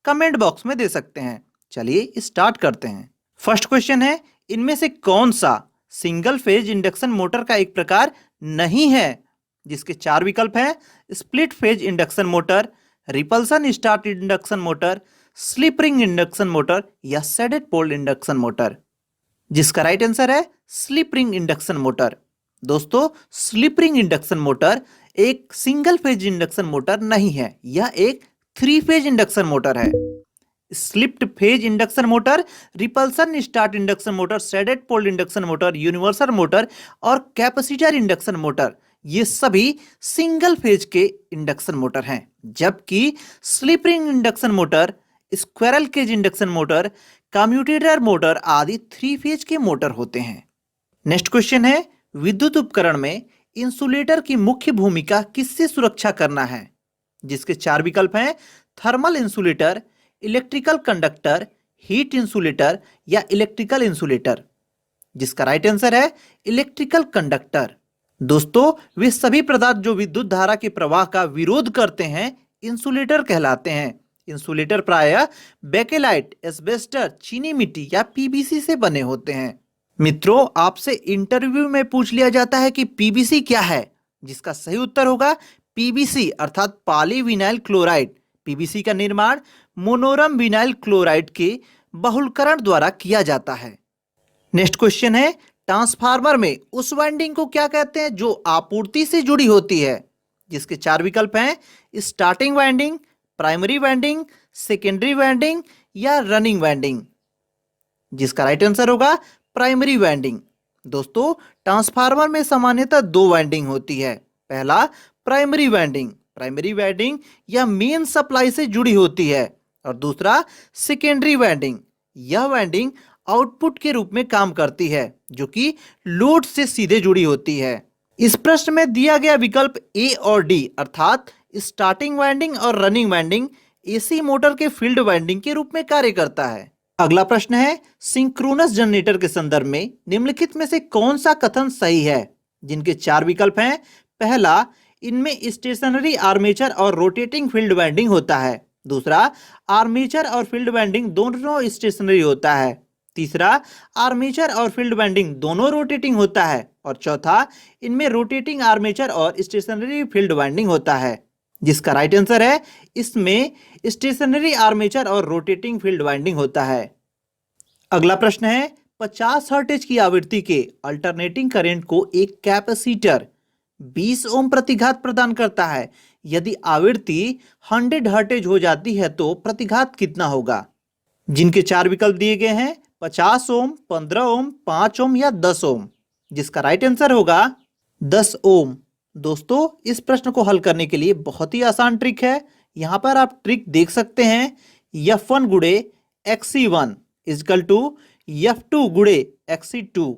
Comment box में दे सकते हैं। चलिए स्टार्ट करते हैं। फर्स्ट क्वेश्चन है, इनमें से कौन सा सिंगल फेज इंडक्शन मोटर का एक प्रकार नहीं है? जिसके चार विकल्प हैं, split phase induction motor, repulsion start induction motor, slip ring induction motor या शेडेड पोल इंडक्शन मोटर। जिसका राइट आंसर है स्लिप रिंग इंडक्शन मोटर। दोस्तों, स्लिप रिंग इंडक्शन मोटर एक सिंगल फेज इंडक्शन मोटर नहीं है, यह एक 3 फेज इंडक्शन मोटर है। Slipped phase induction motor, repulsion start induction motor, shaded pole induction motor, universal motor और capacitor induction motor, ये सभी सिंगल फेज के इंडक्शन मोटर हैं। जबकि slip ring induction motor, squirrel cage induction motor, commutator motor आदि 3 phase के motor होते हैं। नेक्स्ट क्वेश्चन है, विद्युत उपकरण में इंसुलेटर की मुख्य भूमिका किससे सुरक्षा करना है? जिसके चार विकल्प हैं, thermal insulator, electrical conductor, heat insulator या इलेक्ट्रिकल इंसुलेटर। जिसका राइट आंसर है इलेक्ट्रिकल कंडक्टर। दोस्तों, वे सभी पदार्थ जो विद्युत धारा के प्रवाह का विरोध करते हैं इंसुलेटर कहलाते हैं। इंसुलेटर प्रायः बेकेलाइट, एस्बेस्टर, चीनी मिट्टी या पीवीसी से बने होते हैं। मित्रों, आपसे इंटरव्यू में पूछ लिया जाता है कि पीवीसी क्या है। जिसका सही उत्तर होगा पीवीसी अर्थात पॉलीविनाइल क्लोराइड। पीवीसी का निर्माण मोनोरम विनाइल क्लोराइड के बहुलकरण द्वारा किया जाता है। नेक्स्ट क्वेश्चन है, ट्रांसफार्मर में उस वाइंडिंग को क्या कहते हैं जो आपूर्ति से जुड़ी होती है? जिसके चार विकल्प हैं, starting winding, primary winding, secondary winding या रनिंग वाइंडिंग। जिसका राइट आंसर होगा प्राइमरी वाइंडिंग। दोस्तों, ट्रांसफार्मर में सामान्यतः 2 वाइंडिंग होती है। पहला प्राइमरी वाइंडिंग, प्राइमरी वाइंडिंग यह मेन सप्लाई से जुड़ी होती है। और दूसरा सेकेंडरी वाइंडिंग, यह वाइंडिंग आउटपुट के रूप में काम करती है जो कि लोड से सीधे जुड़ी होती है। इस प्रश्न में दिया गया विकल्प ए और डी अर्थात स्टार्टिंग वाइंडिंग और रनिंग वाइंडिंग एसी मोटर के फील्ड वाइंडिंग के रूप में कार्य करता है। अगला प्रश्न है, सिंक्रोनस जनरेटर के संदर्भ में निम्नलिखित में से कौन सा कथन सही है? जिनके चार विकल्प हैं, पहला, इनमें स्टेशनरी आर्मेचर और रोटेटिंग फील्ड वाइंडिंग होता है। दूसरा, आर्मेचर और फील्ड वाइंडिंग दोनों स्टेशनरी होता है। तीसरा, आर्मेचर और फील्ड वाइंडिंग दोनों रोटेटिंग होता है। और चौथा, इनमें रोटेटिंग आर्मेचर और स्टेशनरी फील्ड वाइंडिंग होता है। जिसका राइट आंसर है इसमें स्टेशनरी आर्मेचर और रोटेटिंग फील्ड वाइंडिंग होता है। अगला प्रश्न है, 50 हर्ट्ज की आवृत्ति के अल्टरनेटिंग करंट को एक कैपेसिटर 20 ओम प्रतिघात प्रदान करता है। यदि आवृत्ति 100 हर्ट्ज हो जाती है तो प्रतिघात कितना होगा? जिनके चार विकल्प दिए गए हैं, 50 ओम, 15 ओम, 5 ओम या 10 ओम। जिसका राइट आंसर होगा 10 ओम। दोस्तों, इस प्रश्न को हल करने के लिए बहुत ही आसान ट्रिक है। यहां पर आप ट्रिक देख सकते हैं, F1 गुणे XC1 इजकल टू F2 गुणे XC2।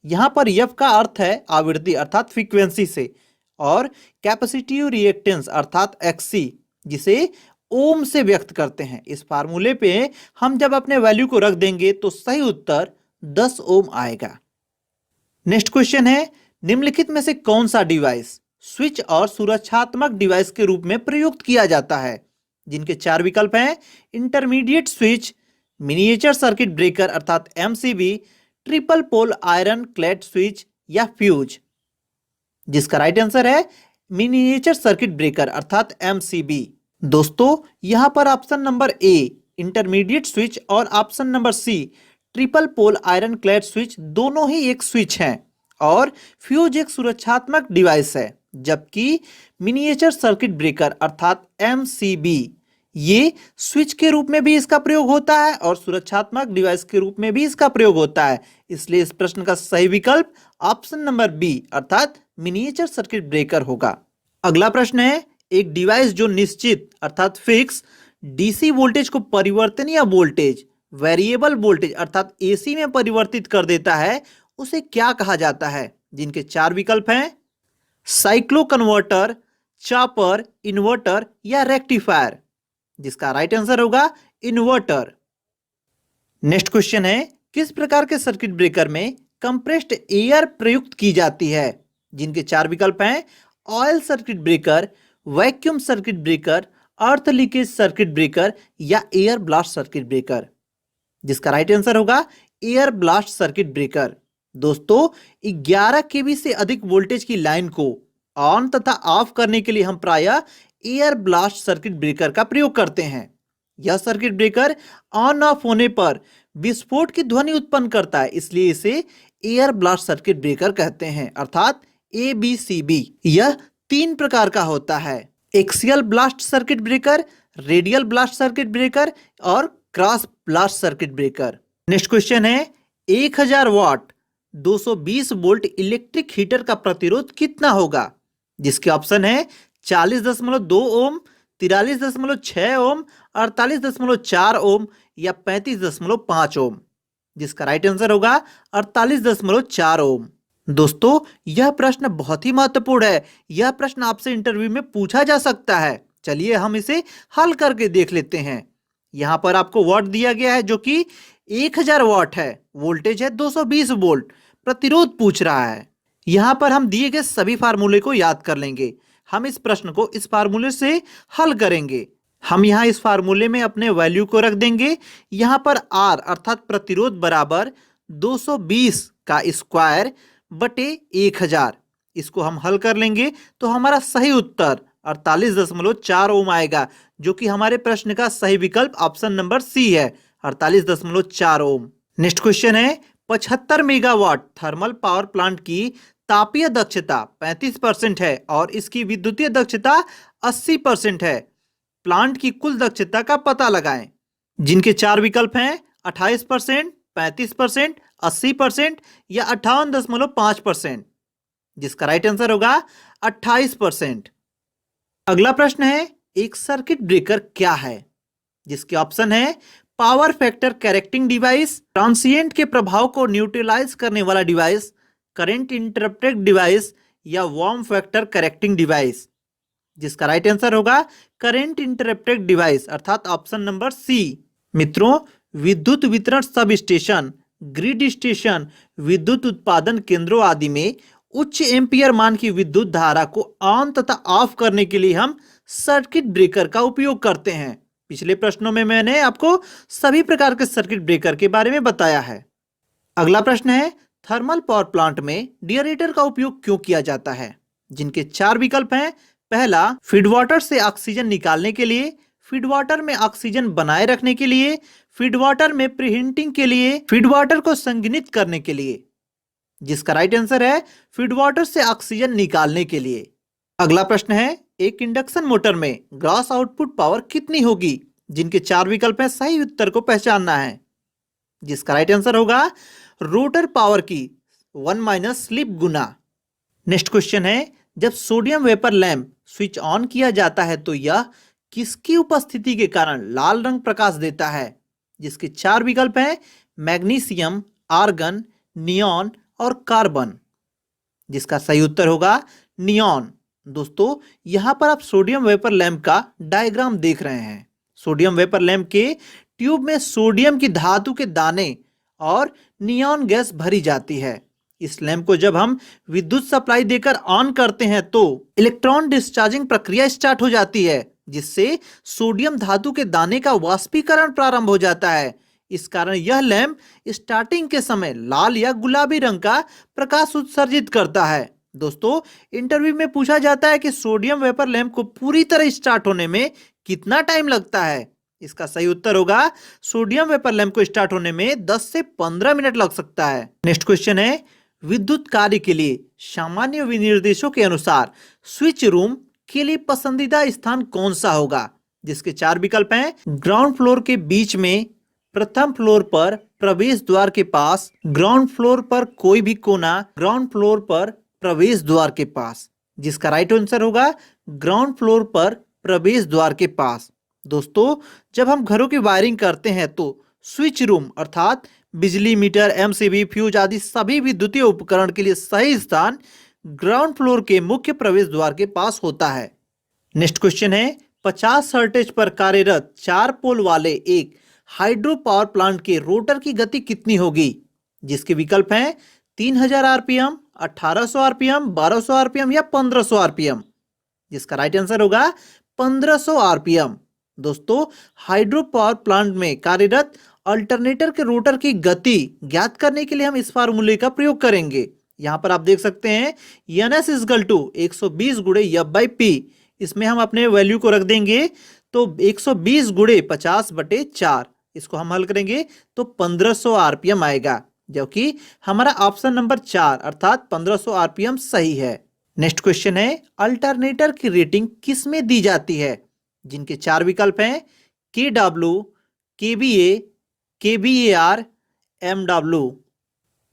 यहां पर F का अर्थ है आवृत्ति अर्थात फ्रीक्वेंसी से, और कैपेसिटिव रिएक्टेंस अर्थात XC जिसे ओम से व्यक्त करते हैं। इस फार्मूले पे हम जब अपने वैल्यू को रख देंगे तो सही उत्तर 10 ओम आएगा। नेक्स्ट क्वेश्चन है, निम्नलिखित में से कौन सा डिवाइस स्विच और सुरक्षात्मक डिवाइस के रूप में प्रयुक्त किया जाता है? जिनके चार विकल्प हैं, intermediate switch, miniature circuit breaker अर्थात MCB, triple pole iron clad switch या फ्यूज। जिसका राइट आंसर है मिनिएचर सर्किट ब्रेकर अर्थात MCB। दोस्तों, यहां पर option number A intermediate switch और option number C triple pole iron clad switch दोनों ही एक स्विच हैं और फ्यूज एक सुरक्षात्मक डिवाइस है। जबकि मिनिएचर सर्किट ब्रेकर अर्थात MCB ये स्विच के रूप में भी इसका प्रयोग होता है और सुरक्षात्मक डिवाइस के रूप में भी इसका प्रयोग होता है। इसलिए इस प्रश्न का सही विकल्प ऑप्शन नंबर बी अर्थात मिनिएचर सर्किट ब्रेकर होगा। अगला प्रश्न है, एक डिवाइस जो निश्चित अर्थात फिक्स डीसी वोल्टेज को परिवर्तनीय वोल्टेज वेरिएबल वोल्टेज अर्थात AC में परिवर्तित कर देता है, उसे क्या कहा जाता है? जिनके चार विकल्प हैं, साइक्लो कन्वर्टर, चॉपर, इन्वर्टर या रेक्टिफायर। जिसका राइट आंसर होगा इन्वर्टर। नेक्स्ट क्वेश्चन है, किस प्रकार के सर्किट ब्रेकर में कंप्रेस्ड एयर प्रयुक्त की जाती है? जिनके चार विकल्प हैं, oil circuit breaker, vacuum circuit breaker, अर्थ लीकेज सर्किट ब्रेकर या एयर ब्लास्ट सर्किट ब्रेकर? जिसका राइट आंसर होगा एयर ब्लास्ट सर्किट ब्रेकर। दोस्तों, 11 केवी से अधिक वोल्टेज की लाइन को ऑन तथा ऑफ करने के लिए हम प्रायः एयर ब्लास्ट सर्किट ब्रेकर का प्रयोग करते हैं। यह सर्किट ब्रेकर ऑन ऑफ होने पर विस्फोट की ध्वनि उत्पन्न करता है, इसलिए इसे एयर ब्लास्ट सर्किट ब्रेकर कहते हैं, अर्थात ABCB। यह 3 प्रकार का होता है: axial blast circuit breaker, radial blast circuit breaker और cross blast circuit breaker. Next question है, 1000 वाट 220 वोल्ट इलेक्ट्रिक हीटर का प्रतिरोध कितना होगा? जिसके ऑप्शन है 40.2 ओम, 43.6 ओम, 48.4 ओम या 35.5 ओम। जिसका राइट आंसर होगा 48.4 ओम। दोस्तों, यह प्रश्न बहुत ही महत्वपूर्ण है। यह प्रश्न आपसे इंटरव्यू में पूछा जा सकता है। चलिए हम इसे हल करके देख लेते हैं। यहाँ पर आपको वाट दिया गया है जो कि 1000 वाट है, वोल्टेज है 220 वोल्ट, प्रतिरोध पूछ रहा है। यहाँ पर हम दिए गए सभी फार्मूले को याद कर लेंगे। हम इस प्रश्न को इस फार्मूले से हल करेंगे। हम यहाँ इस फार्मूले में अपने वैल्यू को रख देंगे। यहाँ पर R अर्थात प्रतिरोध बराबर 220 का स्क्वायर बटे 1000। इसको हम हल कर लेंगे तो हमारा सही उत्तर 48.4 ओम आएगा, जो कि हमारे प्रश्न का सही विकल्प ऑप्शन नंबर सी है, 48.4 ओम। नेक्स्ट क्वेश्चन है, 75 मेगावाट थर्मल पावर प्लांट की तापीय दक्षता 35% है और इसकी विद्युतीय दक्षता 80% है। प्लांट की कुल दक्षता का पता लगाएं। जिनके 4 विकल्प हैं 28%, 35%, 80% या 58.5%। जिसका राइट आंसर होगा 28%। अगला प्रश्न है, एक सर्किट ब्रेकर क्या है? जिसके ऑप्शन है power factor correcting device, transient के प्रभाव को न्यूट्रलाइज करने वाला डिवाइस, करंट इंटरप्टेड डिवाइस या वार्म फैक्टर करेक्टिंग डिवाइस। जिसका राइट आंसर होगा करंट इंटरप्टेड डिवाइस, अर्थात ऑप्शन नंबर सी। मित्रों, विद्युत वितरण सब स्टेशन, ग्रिड स्टेशन, विद्युत उत्पादन केंद्रों आदि में उच्च एम्पियर मान की विद्युत धारा को ऑन तथा ऑफ करने के लिए हम सर्किट ब्रेकर का उपयोग करते हैं। पिछले प्रश्नों में मैंने आपको सभी प्रकार के सर्किट ब्रेकर के बारे में बताया है। अगला प्रश्न है, थर्मल पावर प्लांट में डिएरेटर का उपयोग क्यों किया जाता है? जिनके 4 विकल्प हैं। पहला, फीड वाटर से ऑक्सीजन निकालने के लिए, फीड वाटर में ऑक्सीजन बनाए रखने के लिए, फीड वाटर में प्रीहीटिंग के लिए, फीड वाटर को संघनित करने के लिए। जिसका राइट आंसर है फीड वाटर से ऑक्सीजन निकालने के लिए। अगला प्रश्न है, एक इंडक्शन मोटर में ग्रॉस आउटपुट पावर कितनी होगी? जिनके 4 विकल्प हैं, सही उत्तर को पहचानना है। जिसका राइट आंसर होगा रोटर पावर की 1 - स्लिप गुना। नेक्स्ट क्वेश्चन है, जब sodium vapour lamp switch on किया जाता है तो यह किसकी उपस्थिति के कारण लाल रंग प्रकाश देता है? जिसके 4 विकल्प हैं, मैग्नीशियम, आर्गन, नियॉन और कार्बन। जिसका सही उत्तर होगा नियॉन। दोस्तों, यहां पर आप सोडियम वेपर लैंप का डायग्राम देख रहे हैं। सोडियम वेपर लैंप के ट्यूब में सोडियम की धातु के दाने और नियॉन गैस भरी जाती है। इस लैंप को जब हम विद्युत सप्लाई देकर ऑन करते हैं तो इलेक्ट्रॉन डिस्चार्जिंग प्रक्रिया स्टार्ट हो जाती है, जिससे सोडियम धातु के दाने का वाष्पीकरण प्रारंभ हो जाता है। इस कारण यह लैंप स्टार्टिंग के समय लाल या गुलाबी रंग का प्रकाश उत्सर्जित करता है। दोस्तों, इंटरव्यू में पूछा जाता है कि सोडियम वेपर लैंप को पूरी तरह स्टार्ट होने में कितना टाइम लगता है? इसका सही उत्तर होगा सोडियम वेपर लैंप को स्टार्ट होने में 10 से 15 मिनट लग सकता है। नेक्स्ट क्वेश्चन है, विद्युत कार्य के लिए सामान्य विनिर्देशों के अनुसार स्विच रूम के लिए पसंदीदा स्थान कौन सा होगा? जिसके 4 विकल्प हैं, ग्राउंड फ्लोर के बीच में, प्रथम फ्लोर पर प्रवेश द्वार के पास, ग्राउंड फ्लोर पर कोई भी कोना, ग्राउंड फ्लोर पर प्रवेश द्वार के पास। जिसका राइट आंसर होगा ग्राउंड फ्लोर पर प्रवेश द्वार के पास। दोस्तों, जब हम घरों की वायरिंग करते हैं तो स्विच रूम अर्थात बिजली मीटर, एमसीबी, फ्यूज आदि सभी विद्युतीय उपकरण के लिए सही स्थान ग्राउंड फ्लोर के मुख्य प्रवेश द्वार के पास होता है। नेक्स्ट क्वेश्चन है, 50 हर्ट्ज पर कार्यरत 4 पोल वाले एक हाइड्रो पावर प्लांट के रोटर की गति कितनी होगी? जिसके विकल्प हैं 3000 आरपीएम, 1800 आरपीएम, 1200 आरपीएम या 1500 आरपीएम। जिसका राइट आंसर होगा 1500 आरपीएम। दोस्तों, हाइड्रो पावर प्लांट में कार्यरत अल्टरनेटर के रोटर की गति ज्ञात करने के लिए हम इस फार्मूले का प्रयोग करेंगे। यहाँ पर आप देख सकते हैं NS इजकल टू 120 गुणे F बाई पी। इसमें हम अपने वैल्यू को रख देंगे तो 120 गुणे 50/4। इसको हम हल करेंगे तो 1500 आरपीएम आएगा, जो कि हमारा ऑप्शन नंबर 4 अर्थात 1500 आरपीएम सही है। नेक्स्ट क्वेश्चन है, अल्टरनेटर की रेटिंग किस में दी जाती है? जिनके 4 विकल्प हैं KW, KVA, KVAR, MW।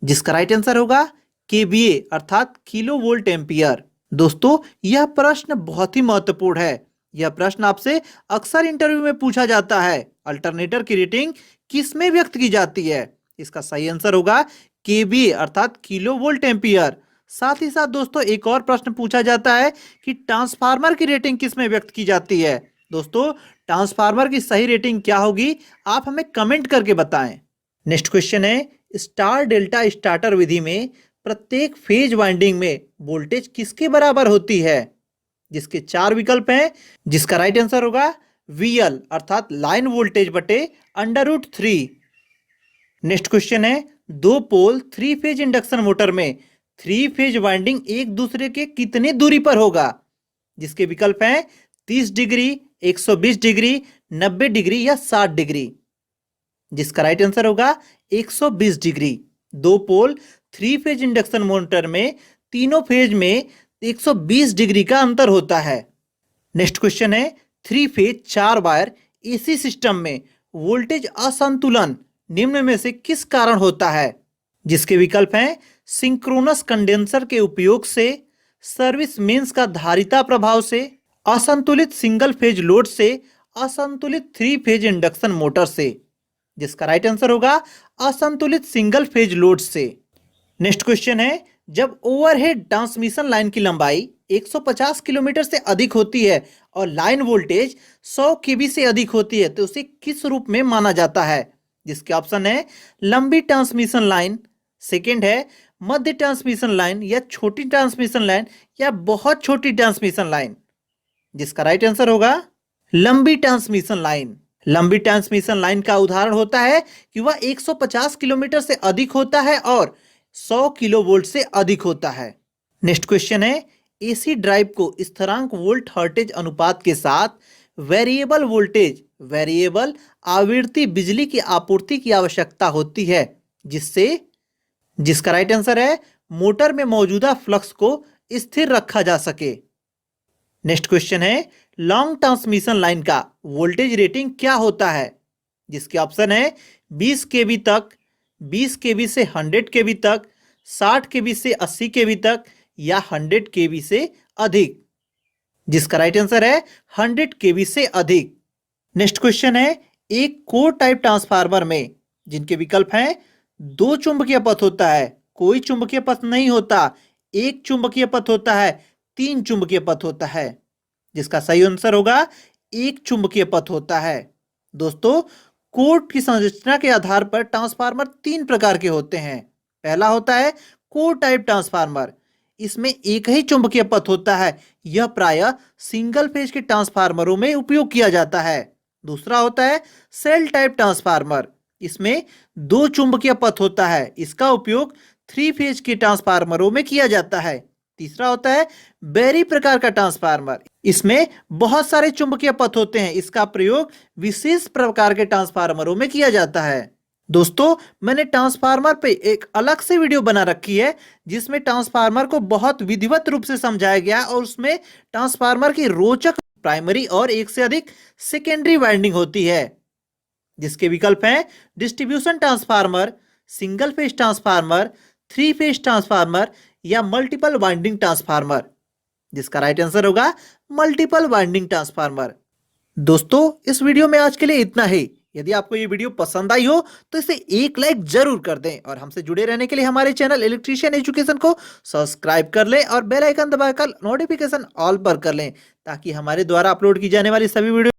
जिसका राइट आंसर होगा KVA अर्थात किलो वोल्ट एम्पियर। दोस्तों, यह प्रश्न बहुत ही महत्वपूर्ण है। यह प्रश्न आपसे अक्सर इंटरव्यू में पूछा जाता है, अल्टरनेटर की रेटिंग किस में व्यक्त की जाती है? इसका सही आंसर होगा KVA अर्थात किलो वोल्ट एम्पियर। साथ ही साथ दोस्तों, एक और प्रश्न पूछा जाता है कि ट्रांसफार्मर की रेटिंग किस में व्यक्त की जाती है? दोस्तों, ट्रांसफार्मर की सही रेटिंग क्या होगी, आप हमें कमेंट करके बताएं। नेक्स्ट क्वेश्चन है, स्टार डेल्टा स्टार्टर विधि में प्रत्येक फेज वाइंडिंग में वोल्टेज किसके बराबर होती है? जिसके 4 विकल्प हैं, जिसका राइट आंसर होगा VL अर्थात लाइन वोल्टेज बटे √3। नेक्स्ट क्वेश्चन है, 2 पोल 3 फेज इंडक्शन मोटर में 3 फेज वाइंडिंग एक दूसरे के कितने दूरी पर होगा? जिसके विकल्प हैं 30 डिग्री, 120 डिग्री, 90 डिग्री या 60 डिग्री। जिसका राइट आंसर होगा 120 डिग्री। 2 पोल 3 फेज इंडक्शन मोटर में तीनों फेज में 120 डिग्री का अंतर होता है। नेक्स्ट क्वेश्चन है, 3 फेज 4 वायर एसी सिस्टम में वोल्टेज असंतुलन निम्न में से किस कारण होता है? जिसके विकल्प हैं सिंक्रोनस कंडेंसर के उपयोग से, सर्विस मेंस का धारिता प्रभाव से, असंतुलित सिंगल फेज लोड से, असंतुलित 3 फेज इंडक्शन मोटर से। जिसका राइट आंसर होगा असंतुलित सिंगल फेज लोड से। नेक्स्ट क्वेश्चन है, जब ओवरहेड ट्रांसमिशन लाइन की लंबाई 150 किलोमीटर से अधिक होती है और लाइन वोल्टेज 100 केवी से अधिक होती है तो उसे किस रूप में माना जाता है? जिसके ऑप्शन है लंबी ट्रांसमिशन लाइन, सेकंड है मध्य ट्रांसमिशन लाइन या छोटी ट्रांसमिशन लाइन या बहुत छोटी ट्रांसमिशन लाइन। जिसका राइट आंसर होगा लंबी ट्रांसमिशन लाइन। लंबी ट्रांसमिशन लाइन का उदाहरण होता है कि वह 150 किलोमीटर से अधिक होता है और 100 किलोवोल्ट से अधिक होता है। नेक्स्ट क्वेश्चन है, एसी ड्राइव को स्थिरांक वोल्ट हर्टेज अनुपात के साथ वेरिएबल वोल्टेज, वेरिएबल आवृत्ति बिजली की आपूर्ति की आवश्यकता होती है, जिसका राइट आंसर है मोटर में मौजूदा फ्लक्स को स्थिर रखा जा सके। नेक्स्ट क्वेश्चन है, लॉन्ग ट्रांसमिशन लाइन का वोल्टेज रेटिंग क्या होता है? जिसके ऑप्शन है 20 केवी तक, 20 केवी से 100 केवी तक, 60 केवी से 80 केवी तक या 100 केवी से अधिक। जिसका राइट आंसर है 100 केवी से अधिक। नेक्स्ट क्वेश्चन है, एक कोर टाइप ट्रांसफार्मर में जिनके विकल्प हैं 2 चुंबकीय पथ होता है, कोई चुंबकीय पथ नहीं होता, 1 चुंबकीय पथ होता है, 3 चुंबकीय पथ होता है। जिसका सही आंसर होगा 1 चुंबकीय पथ होता है। दोस्तों, कोर की संरचना के आधार पर ट्रांसफार्मर 3 प्रकार के होते हैं। पहला होता है कोर टाइप ट्रांसफार्मर, इसमें एक ही चुंबकीय पथ होता है, यह प्रायः सिंगल फेज के ट्रांसफार्मरों में उपयोग किया जाता है। दूसरा होता है सेल टाइप ट्रांसफार्मर, इसमें 2 चुंबकीय पथ होता है, इसका उपयोग 3 फेज के ट्रांसफार्मरों में किया जाता है। तीसरा होता है बेरी प्रकार का ट्रांसफार्मर, इसमें बहुत सारे चुंबकीय पथ होते हैं, इसका प्रयोग विशेष प्रकार के ट्रांसफार्मरों में किया जाता है। दोस्तों, मैंने ट्रांसफार्मर पे एक अलग से वीडियो बना रखी है जिसमें ट्रांसफार्मर को बहुत विधिवत रूप से समझाया गया और उसमें ट्रांसफार्मर की रोचक प्राइमरी और एक से अधिक सेकेंडरी वाइंडिंग होती है। जिसके विकल्प हैं distribution transformer, single phase transformer, 3 phase transformer या मल्टीपल वाइंडिंग ट्रांसफार्मर। जिसका राइट आंसर होगा मल्टीपल वाइंडिंग ट्रांसफार्मर। दोस्तों, इस वीडियो में आज के लिए इतना ही। यदि आपको ये वीडियो पसंद आई हो तो इसे एक लाइक जरूर कर दें और हमसे जुड़े रहने के लिए हमारे चैनल इलेक्ट्रीशियन एजुकेशन को सब्सक्राइब कर लें और बेल आइकन दबाकर नोटिफिकेशन ऑल पर कर लें ताकि हमारे द्वारा अपलोड की जाने वाली सभी वीडियो